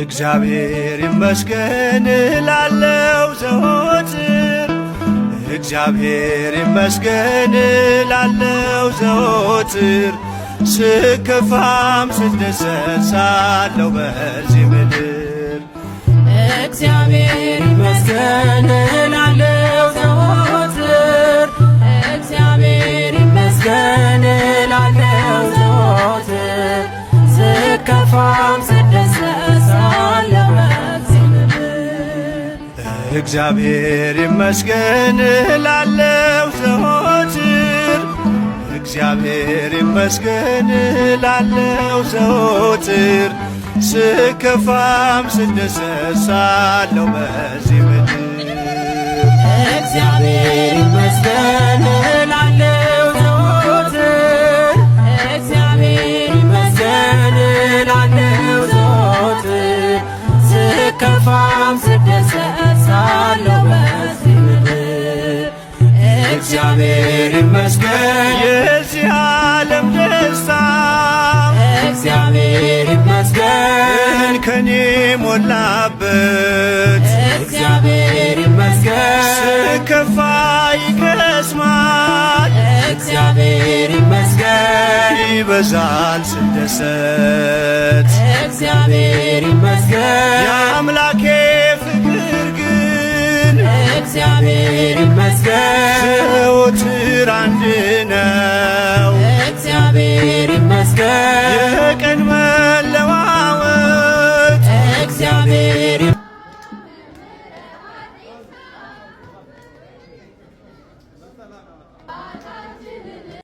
እግዚአብሔር ይመስገን እላለው ዘወትር እግዚአብሔር ይመስገን እላለው ዘወትር ስከፋም ስደሰት ሳለሁ በዚህ ምድር እግዚአብሔር ይመስገን እላለው ዘወትር እግዚአብሔር ይመስገን እላለው ዘወትር ስከፋም ስደሰት ሳለሁ በዚህ ምድር እግዚአብሔር ይመስገን እላለው ዘወትር እግዚአብሔር ይመስገን እላለው ዘወትር ስከፋም ስደሰት ሳለሁ በዚህ ምድር እግዚአብሔር ይመስገን እላለው ዘወትር እግዚአብሔር ይመስገን እላለው ዘወትር ስከፋም ስደሰት ሳለሁ በዚህ ምድር እግዚአብሔር ይመስገን የዚህ ዓለም ደስታ እግዚአብሔር ይመስገን ከኔ ሞላበት እግዚአብሔር ይመስገን ስከፋ ይከስማል እግዚአብሔር ይመስገን ይበዛል ስደሰት እግዚአብሔር ይመስገን የአምላኬ ፍቅር ግን እግዚአብሔር ይመስገን ዘወትር አንድ ነው እግዚአብሔር ይመስገን